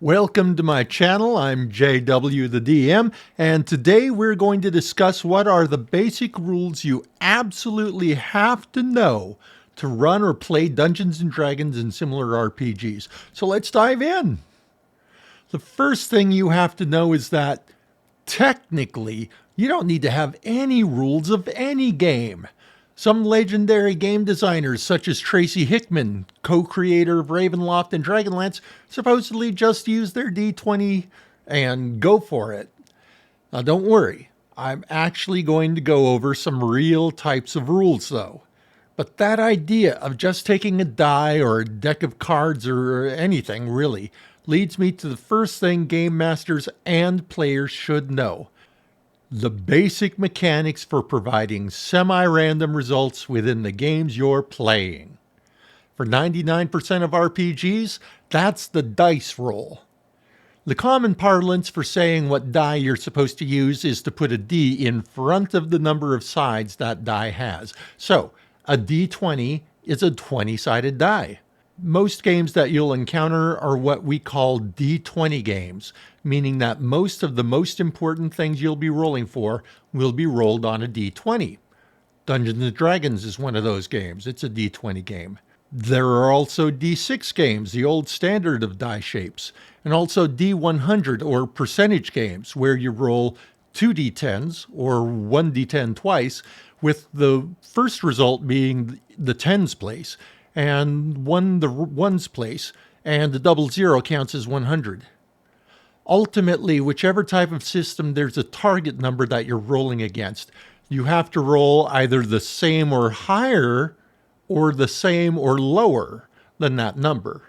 Welcome to my channel. I'm JW the DM, and today we're going to discuss what are the basic rules you absolutely have to know to run or play Dungeons & Dragons and similar RPGs. So let's dive in. The first thing you have to know is that technically you don't need to have any rules of any game. Some legendary game designers, such as Tracy Hickman, co-creator of Ravenloft and Dragonlance, supposedly just use their D20 and go for it. Now don't worry, I'm actually going to go over some real types of rules though. But that idea of just taking a die or a deck of cards or anything really leads me to the first thing game masters and players should know: the basic mechanics for providing semi-random results within the games you're playing. For 99% of RPGs, that's the dice roll. The common parlance for saying what die you're supposed to use is to put a D in front of the number of sides that die has. So, a D20 is a 20-sided die. Most games that you'll encounter are what we call D20 games, meaning that most of the most important things you'll be rolling for will be rolled on a D20. Dungeons & Dragons is one of those games. It's a D20 game. There are also D6 games, the old standard of die shapes, and also D100 or percentage games, where you roll 2 D10s or 1 D10 twice, with the first result being the tens place, and the ones place, and the double zero counts as 100. Ultimately, whichever type of system there's a target number that you're rolling against, you have to roll either the same or higher, or the same or lower than that number.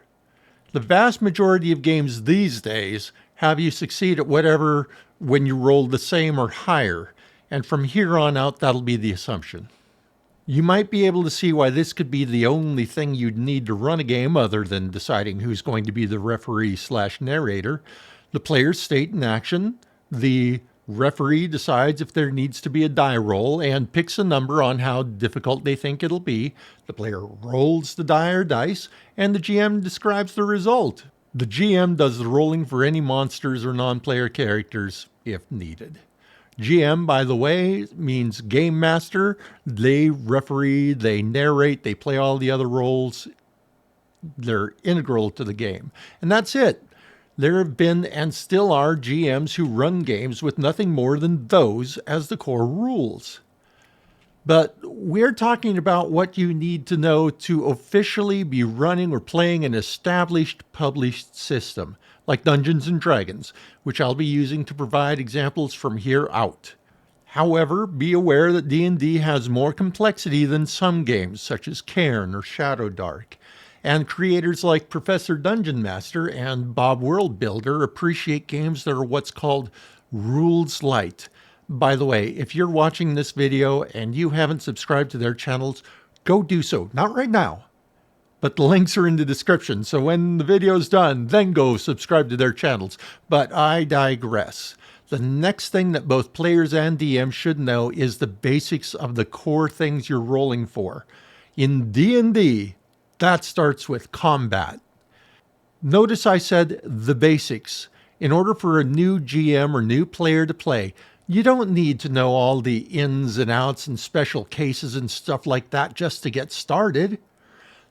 The vast majority of games these days have you succeed at whatever when you roll the same or higher, and from here on out that'll be the assumption. You might be able to see why this could be the only thing you'd need to run a game other than deciding who's going to be the referee/narrator. The players state an action, the referee decides if there needs to be a die roll and picks a number on how difficult they think it'll be. The player rolls the die or dice, and the GM describes the result. The GM does the rolling for any monsters or non-player characters if needed. GM, by the way, means game master. They referee, they narrate, they play all the other roles. They're integral to the game. And that's it. There have been and still are GMs who run games with nothing more than those as the core rules. But we're talking about what you need to know to officially be running or playing an established, published system, like Dungeons & Dragons, which I'll be using to provide examples from here out. However, be aware that D&D has more complexity than some games, such as Cairn or Shadowdark, and creators like Professor Dungeon Master and Bob Worldbuilder appreciate games that are what's called rules light. By the way, if you're watching this video and you haven't subscribed to their channels, go do so. Not right now, but the links are in the description, so when the video's done, then go subscribe to their channels. But I digress. The next thing that both players and DMs should know is the basics of the core things you're rolling for. In D&D, that starts with combat. Notice I said the basics. In order for a new GM or new player to play, you don't need to know all the ins and outs and special cases and stuff like that just to get started.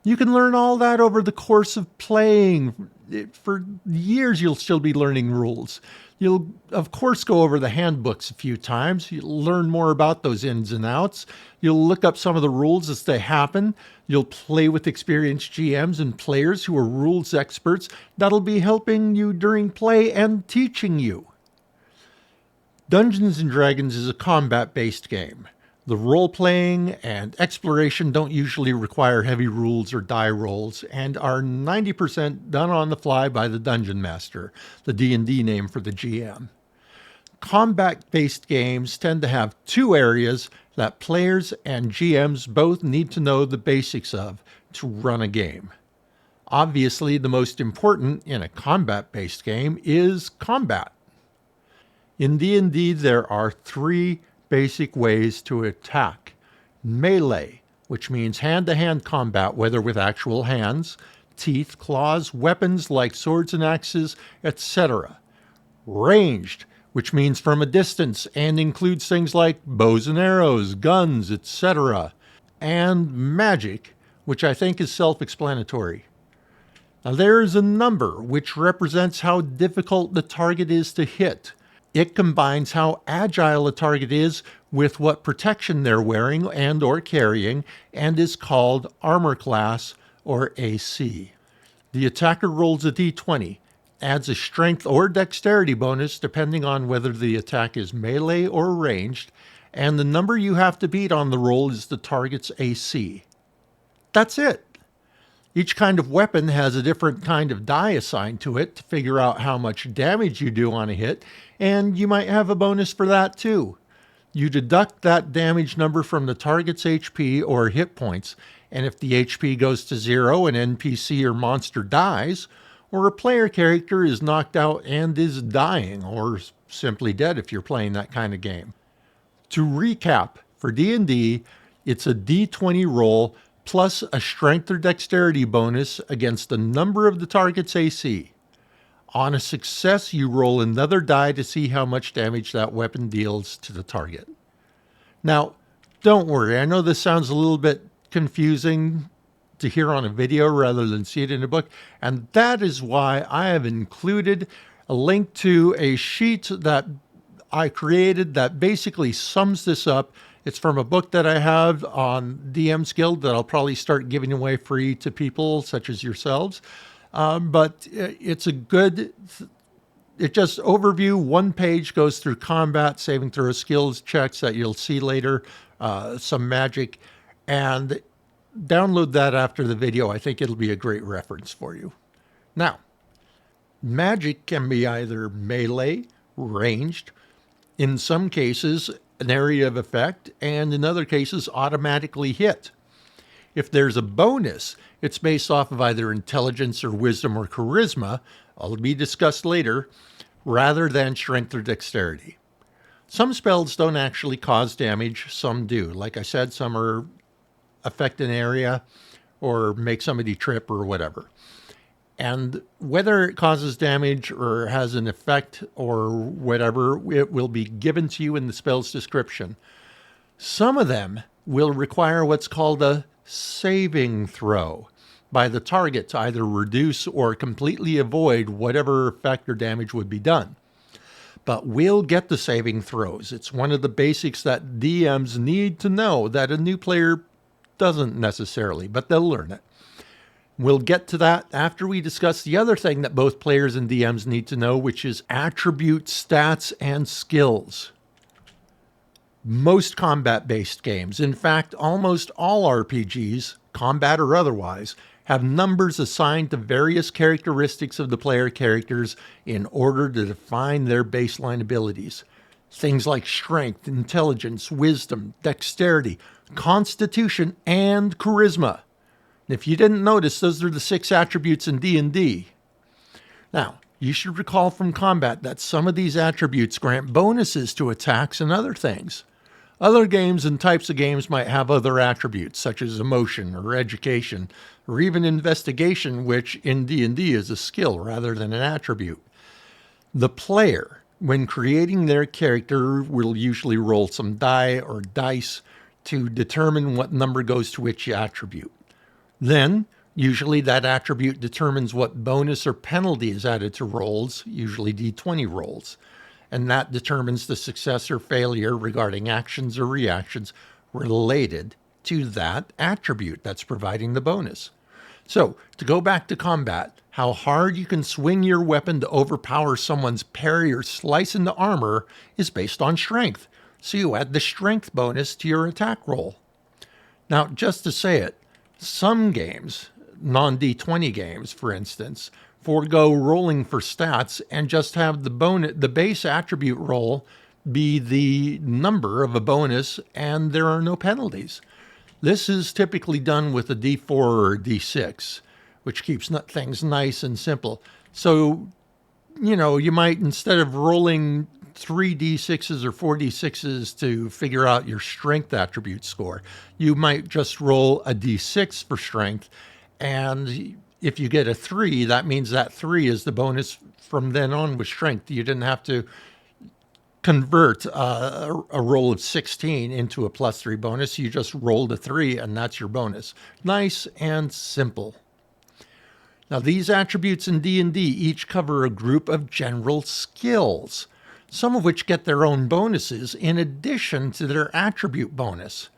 You can learn all that over the course of playing. For years, you'll still be learning rules. You'll, of course, go over the handbooks a few times. You'll learn more about those ins and outs. You'll look up some of the rules as they happen. You'll play with experienced GMs and players who are rules experts. That'll be helping you during play and teaching you. Dungeons & Dragons is a combat-based game. The role-playing and exploration don't usually require heavy rules or die rolls and are 90% done on the fly by the Dungeon Master, the D&D name for the GM. Combat-based games tend to have two areas that players and GMs both need to know the basics of to run a game. Obviously, the most important in a combat-based game is combat. In D&D, there are three basic ways to attack. Melee, which means hand-to-hand combat, whether with actual hands, teeth, claws, weapons like swords and axes, etc. Ranged, which means from a distance and includes things like bows and arrows, guns, etc. And magic, which I think is self-explanatory. Now there is a number which represents how difficult the target is to hit. It combines how agile a target is with what protection they're wearing and or carrying and is called armor class or AC. The attacker rolls a d20, adds a strength or dexterity bonus depending on whether the attack is melee or ranged, and the number you have to beat on the roll is the target's AC. That's it. Each kind of weapon has a different kind of die assigned to it to figure out how much damage you do on a hit, and you might have a bonus for that too. You deduct that damage number from the target's HP or hit points, and if the HP goes to 0, an NPC or monster dies, or a player character is knocked out and is dying, or simply dead if you're playing that kind of game. To recap, for D&D, it's a D20 roll plus a strength or dexterity bonus against a number of the target's AC. On a success, you roll another die to see how much damage that weapon deals to the target. Now, don't worry, I know this sounds a little bit confusing to hear on a video rather than see it in a book, and that is why I have included a link to a sheet that I created that basically sums this up. It's from a book that I have on DM's Guild that I'll probably start giving away free to people such as yourselves. But it's a good, it just overview, one page goes through combat, saving throw skills checks that you'll see later, some magic, and download that after the video. I think it'll be a great reference for you. Now, magic can be either melee, ranged, in some cases, an area of effect, and in other cases, automatically hit. If there's a bonus, it's based off of either intelligence or wisdom or charisma, all to be discussed later, rather than strength or dexterity. Some spells don't actually cause damage, some do. Like I said, some are affect an area or make somebody trip or whatever. And whether it causes damage or has an effect or whatever, it will be given to you in the spell's description. Some of them will require what's called a saving throw by the target to either reduce or completely avoid whatever effect or damage would be done. But we'll get the saving throws. It's one of the basics that DMs need to know that a new player doesn't necessarily, but they'll learn it. We'll get to that after we discuss the other thing that both players and DMs need to know, which is attribute stats and skills. Most combat-based games, in fact, almost all RPGs, combat or otherwise, have numbers assigned to various characteristics of the player characters in order to define their baseline abilities. Things like strength, intelligence, wisdom, dexterity, constitution, and charisma. If you didn't notice, those are the 6 attributes in D&D. Now, you should recall from combat that some of these attributes grant bonuses to attacks and other things. Other games and types of games might have other attributes, such as emotion or education, or even investigation, which in D&D is a skill rather than an attribute. The player, when creating their character, will usually roll some die or dice to determine what number goes to which attribute. Then, usually that attribute determines what bonus or penalty is added to rolls, usually D20 rolls, and that determines the success or failure regarding actions or reactions related to that attribute that's providing the bonus. So, to go back to combat, how hard you can swing your weapon to overpower someone's parry or slice into armor is based on strength, so you add the strength bonus to your attack roll. Now, just to say it, some games, non-D20 games, for instance, forego rolling for stats and just have the base attribute roll be the number of a bonus, and there are no penalties. This is typically done with a D4 or a D6, which keeps things nice and simple. So, you might, instead of rolling 3 D6s or 4 D6s to figure out your strength attribute score, you might just roll a D6 for strength, and If you get a 3, that means that 3 is the bonus from then on with strength. You didn't have to convert a roll of 16 into a +3 bonus. You just rolled a 3 and that's your bonus. Nice and simple. Now these attributes in D&D each cover a group of general skills, some of which get their own bonuses in addition to their attribute bonus.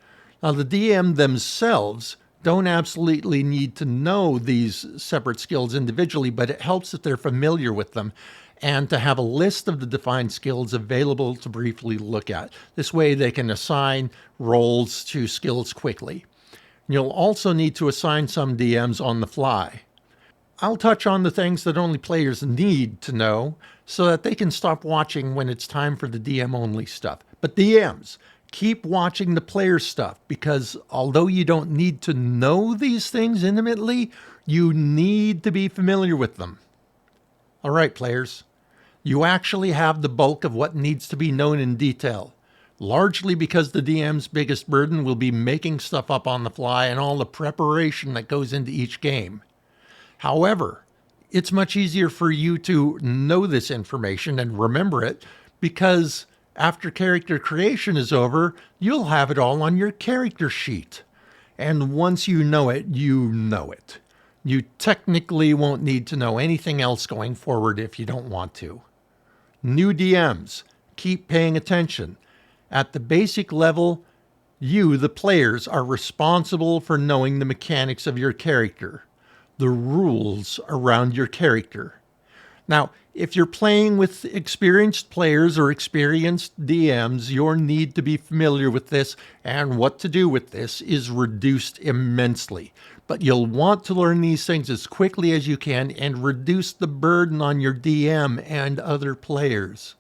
Now the DM themselves don't absolutely need to know these separate skills individually, but it helps if they're familiar with them and to have a list of the defined skills available to briefly look at. This way they can assign roles to skills quickly. You'll also need to assign some DMs on the fly. I'll touch on the things that only players need to know so that they can stop watching when it's time for the DM only stuff. But DMs, keep watching the player stuff because although you don't need to know these things intimately, you need to be familiar with them. All right, players, you actually have the bulk of what needs to be known in detail, largely because the DM's biggest burden will be making stuff up on the fly and all the preparation that goes into each game. However, it's much easier for you to know this information and remember it because after character creation is over, you'll have it all on your character sheet. And once you know it, you know it. You technically won't need to know anything else going forward if you don't want to. New DMs, keep paying attention. At the basic level, you, the players, are responsible for knowing the mechanics of your character, the rules around your character. Now, if you're playing with experienced players or experienced DMs, your need to be familiar with this and what to do with this is reduced immensely. But you'll want to learn these things as quickly as you can and reduce the burden on your DM and other players.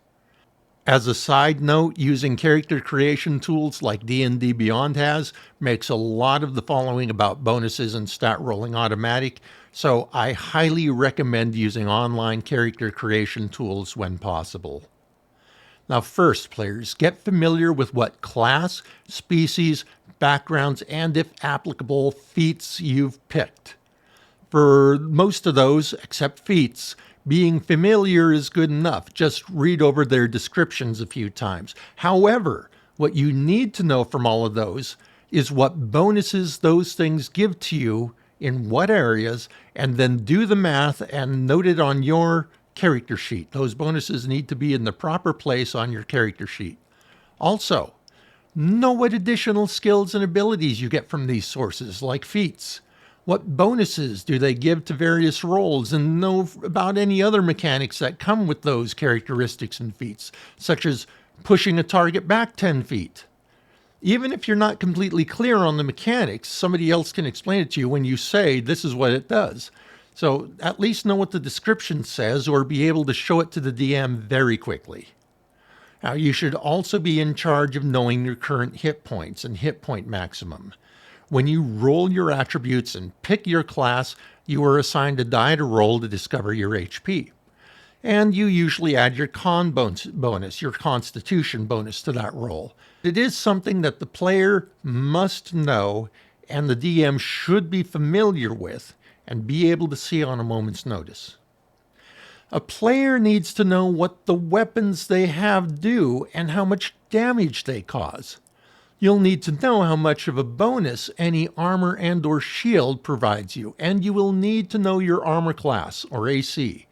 As a side note, using character creation tools like D&D Beyond has makes a lot of the following about bonuses and stat rolling automatic, so I highly recommend using online character creation tools when possible. Now first, players, get familiar with what class, species, backgrounds, and if applicable, feats you've picked. For most of those, except feats, being familiar is good enough. Just read over their descriptions a few times. However, what you need to know from all of those is what bonuses those things give to you in what areas, and then do the math and note it on your character sheet. Those bonuses need to be in the proper place on your character sheet. Also, know what additional skills and abilities you get from these sources, like feats. What bonuses do they give to various roles, and know about any other mechanics that come with those characteristics and feats, such as pushing a target back 10 feet. Even if you're not completely clear on the mechanics, somebody else can explain it to you when you say this is what it does. So at least know what the description says or be able to show it to the DM very quickly. Now you should also be in charge of knowing your current hit points and hit point maximum. When you roll your attributes and pick your class, you are assigned a die to roll to discover your HP. And you usually add your con bonus, your constitution bonus to that roll. It is something that the player must know and the DM should be familiar with and be able to see on a moment's notice. A player needs to know what the weapons they have do and how much damage they cause. You'll need to know how much of a bonus any armor and or shield provides you, and you will need to know your armor class, or AC.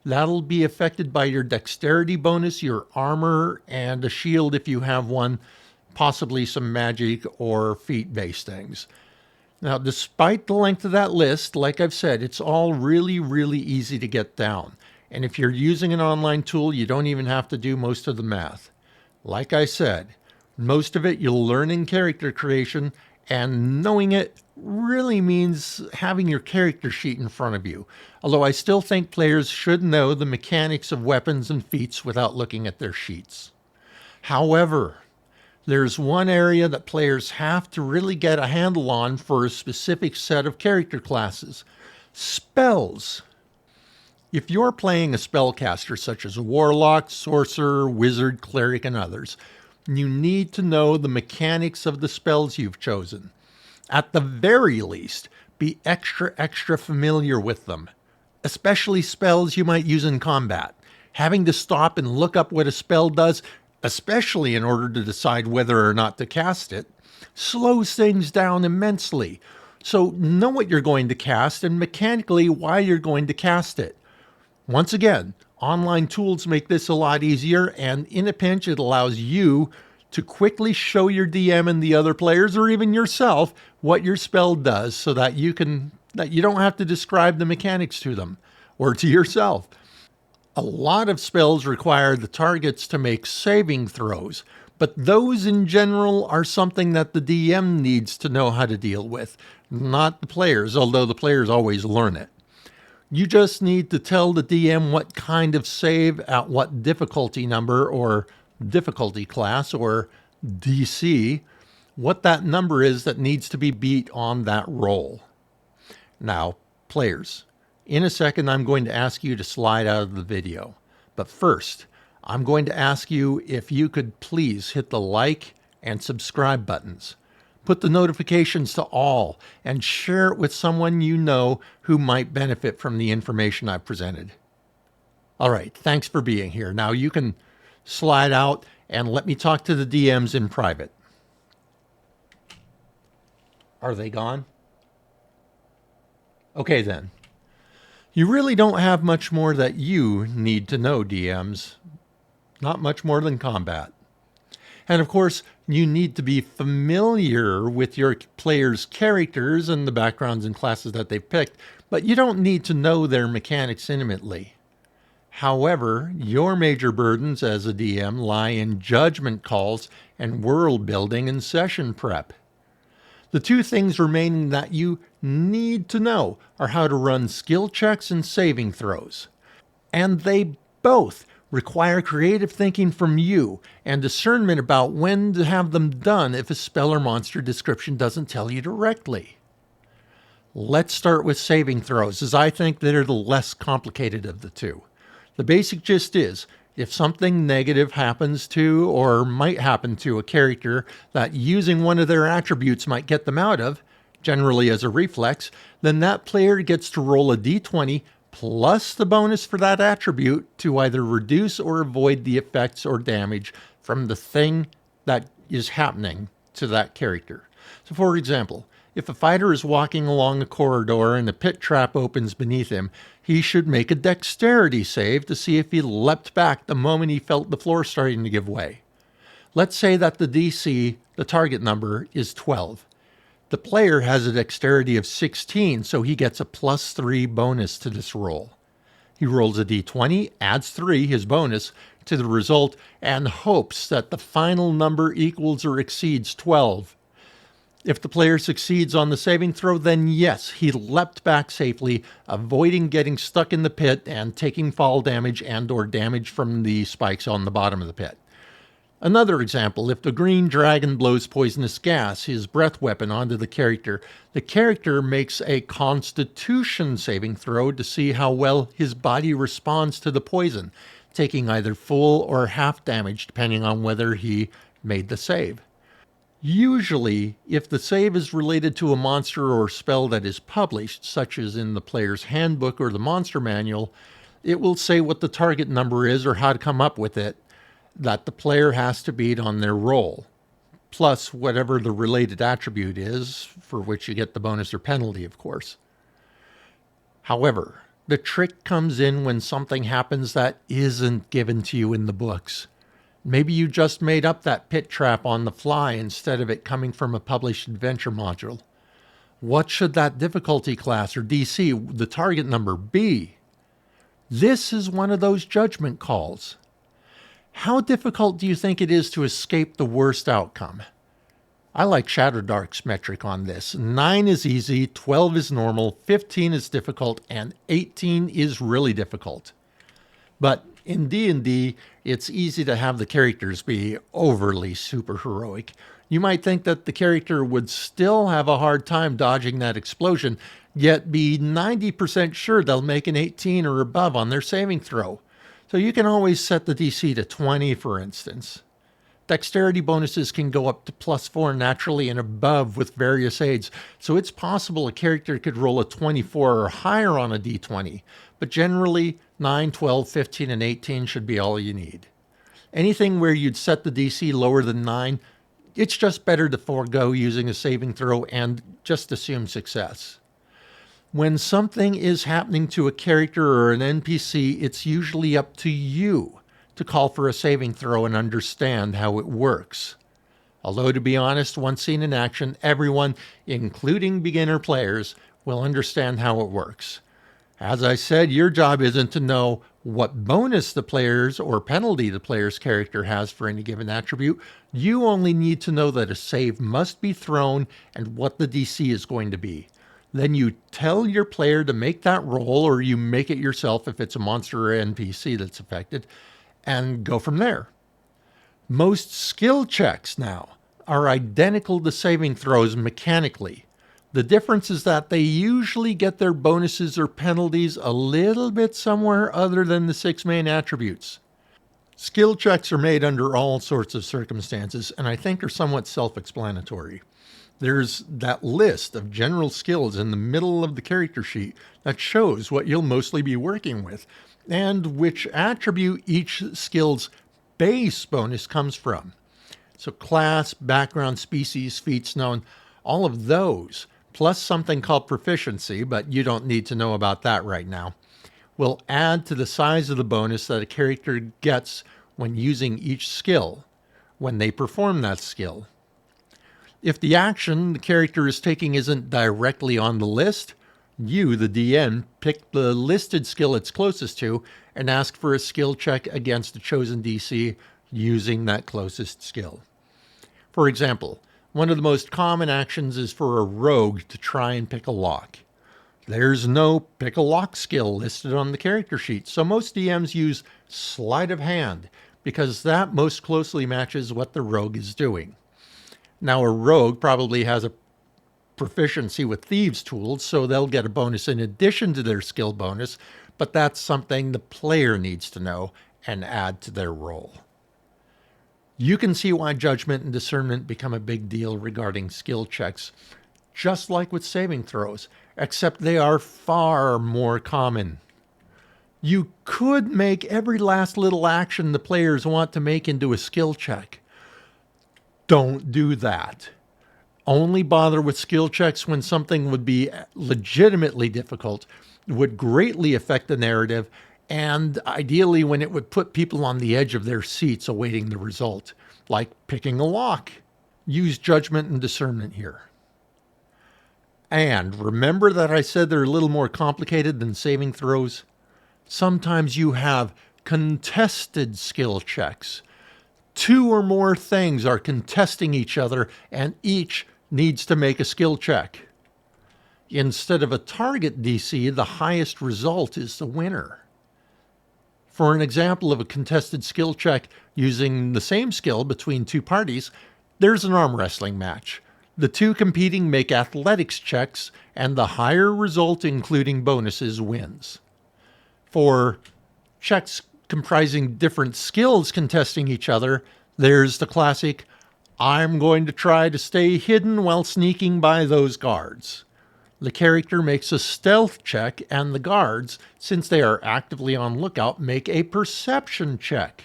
That'll be affected by your dexterity bonus, your armor, and a shield if you have one, possibly some magic or feat-based things. Now, despite the length of that list, like I've said, it's all really, really easy to get down. And if you're using an online tool, you don't even have to do most of the math. Like I said, most of it you'll learn in character creation, and knowing it really means having your character sheet in front of you. Although I still think players should know the mechanics of weapons and feats without looking at their sheets. However, there's one area that players have to really get a handle on for a specific set of character classes: spells. If you're playing a spellcaster such as a warlock, sorcerer, wizard, cleric, and others, you need to know the mechanics of the spells you've chosen. At the very least, be extra familiar with them, especially spells you might use in combat. Having to stop and look up what a spell does, especially in order to decide whether or not to cast it, slows things down immensely. So know what you're going to cast and mechanically why you're going to cast it. Once again, online tools make this a lot easier, and in a pinch, it allows you to quickly show your DM and the other players, or even yourself, what your spell does so that you don't have to describe the mechanics to them or to yourself. A lot of spells require the targets to make saving throws, but those in general are something that the DM needs to know how to deal with, not the players, although the players always learn it. You just need to tell the DM what kind of save at what difficulty number or difficulty class or DC, what that number is that needs to be beat on that roll. Now, players, in a second I'm going to ask you to slide out of the video. But first, I'm going to ask you if you could please hit the like and subscribe buttons. Put the notifications to all and share it with someone you know who might benefit from the information I've presented. All right, thanks for being here. Now you can slide out and let me talk to the DMs in private. Are they gone? Okay then. You really don't have much more that you need to know, DMs. Not much more than combat. And of course, you need to be familiar with your players' characters and the backgrounds and classes that they've picked, but you don't need to know their mechanics intimately. However, your major burdens as a DM lie in judgment calls and world building and session prep. The two things remaining that you need to know are how to run skill checks and saving throws. And they both require creative thinking from you and discernment about when to have them done if a spell or monster description doesn't tell you directly. Let's start with saving throws, as I think they're the less complicated of the two. The basic gist is, if something negative happens to or might happen to a character that using one of their attributes might get them out of, generally as a reflex, then that player gets to roll a d20 plus the bonus for that attribute to either reduce or avoid the effects or damage from the thing that is happening to that character. So for example, if a fighter is walking along a corridor and a pit trap opens beneath him, he should make a dexterity save to see if he leapt back the moment he felt the floor starting to give way. Let's say that the DC, the target number, is 12. The player has a dexterity of 16, so he gets a +3 bonus to this roll. He rolls a d20, adds 3, his bonus, to the result, and hopes that the final number equals or exceeds 12. If the player succeeds on the saving throw, then yes, he leapt back safely, avoiding getting stuck in the pit and taking fall damage and/or damage from the spikes on the bottom of the pit. Another example, if the green dragon blows poisonous gas, his breath weapon, onto the character makes a constitution saving throw to see how well his body responds to the poison, taking either full or half damage depending on whether he made the save. Usually, if the save is related to a monster or spell that is published, such as in the player's handbook or the monster manual, it will say what the target number is or how to come up with it that the player has to beat on their roll, plus whatever the related attribute is, for which you get the bonus or penalty, of course. However, the trick comes in when something happens that isn't given to you in the books. Maybe you just made up that pit trap on the fly instead of it coming from a published adventure module. What should that difficulty class or DC, the target number, be? This is one of those judgment calls. How difficult do you think it is to escape the worst outcome? I like Shadowdark's metric on this. 9 is easy, 12 is normal, 15 is difficult, and 18 is really difficult. But in D&D, it's easy to have the characters be overly superheroic. You might think that the character would still have a hard time dodging that explosion, yet be 90% sure they'll make an 18 or above on their saving throw. So you can always set the DC to 20, for instance. Dexterity bonuses can go up to +4 naturally and above with various aids, so it's possible a character could roll a 24 or higher on a d20, but generally 9, 12, 15, and 18 should be all you need. Anything where you'd set the DC lower than 9, it's just better to forego using a saving throw and just assume success. When something is happening to a character or an NPC, it's usually up to you to call for a saving throw and understand how it works. Although, to be honest, once seen in action, everyone, including beginner players, will understand how it works. As I said, your job isn't to know what bonus the player's or penalty the player's character has for any given attribute. You only need to know that a save must be thrown and what the DC is going to be. Then you tell your player to make that roll, or you make it yourself if it's a monster or NPC that's affected, and go from there. Most skill checks now are identical to saving throws mechanically. The difference is that they usually get their bonuses or penalties a little bit somewhere other than the 6 main attributes. Skill checks are made under all sorts of circumstances, and I think are somewhat self-explanatory. There's that list of general skills in the middle of the character sheet that shows what you'll mostly be working with, and which attribute each skill's base bonus comes from. So class, background, species, feats known, all of those, plus something called proficiency, but you don't need to know about that right now, will add to the size of the bonus that a character gets when using each skill, when they perform that skill. If the action the character is taking isn't directly on the list, you, the DM, pick the listed skill it's closest to and ask for a skill check against the chosen DC using that closest skill. For example, one of the most common actions is for a rogue to try and pick a lock. There's no pick a lock skill listed on the character sheet, so most DMs use sleight of hand because that most closely matches what the rogue is doing. Now, a rogue probably has a proficiency with thieves' tools, so they'll get a bonus in addition to their skill bonus, but that's something the player needs to know and add to their roll. You can see why judgment and discernment become a big deal regarding skill checks, just like with saving throws, except they are far more common. You could make every last little action the players want to make into a skill check. Don't do that. Only bother with skill checks when something would be legitimately difficult, would greatly affect the narrative, and ideally when it would put people on the edge of their seats awaiting the result, like picking a lock. Use judgment and discernment here. And remember that I said they're a little more complicated than saving throws? Sometimes you have contested skill checks. 2 or more things are contesting each other, and each needs to make a skill check. Instead of a target DC, the highest result is the winner. For an example of a contested skill check using the same skill between 2 parties, there's an arm wrestling match. The 2 competing make athletics checks, and the higher result, including bonuses, wins. For checks comprising different skills contesting each other, there's the classic, I'm going to try to stay hidden while sneaking by those guards. The character makes a stealth check, and the guards, since they are actively on lookout, make a perception check.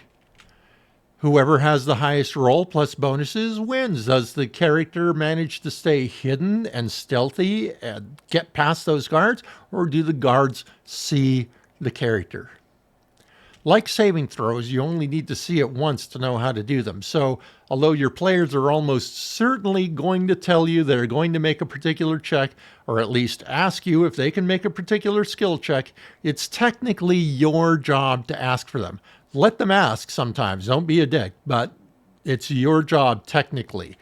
Whoever has the highest roll plus bonuses wins. Does the character manage to stay hidden and stealthy and get past those guards, or do the guards see the character? Like saving throws, you only need to see it once to know how to do them. So, although your players are almost certainly going to tell you they're going to make a particular check, or at least ask you if they can make a particular skill check, it's technically your job to ask for them. Let them ask sometimes, don't be a dick, but it's your job technically.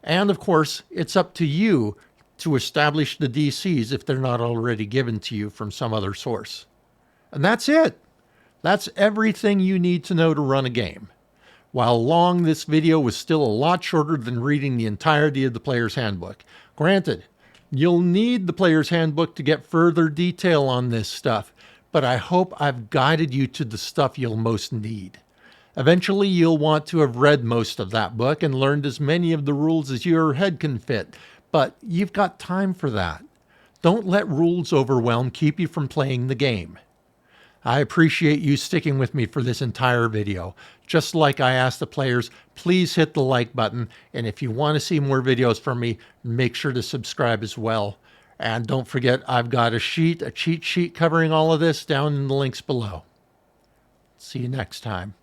And of course, it's up to you to establish the DCs if they're not already given to you from some other source. And that's it. That's everything you need to know to run a game. While long, this video was still a lot shorter than reading the entirety of the Player's Handbook. Granted, you'll need the Player's Handbook to get further detail on this stuff, but I hope I've guided you to the stuff you'll most need. Eventually, you'll want to have read most of that book and learned as many of the rules as your head can fit, but you've got time for that. Don't let rules overwhelm keep you from playing the game. I appreciate you sticking with me for this entire video. Just like I asked the players, please hit the like button, and if you want to see more videos from me, make sure to subscribe as well. And don't forget, I've got a cheat sheet covering all of this down in the links below. See you next time.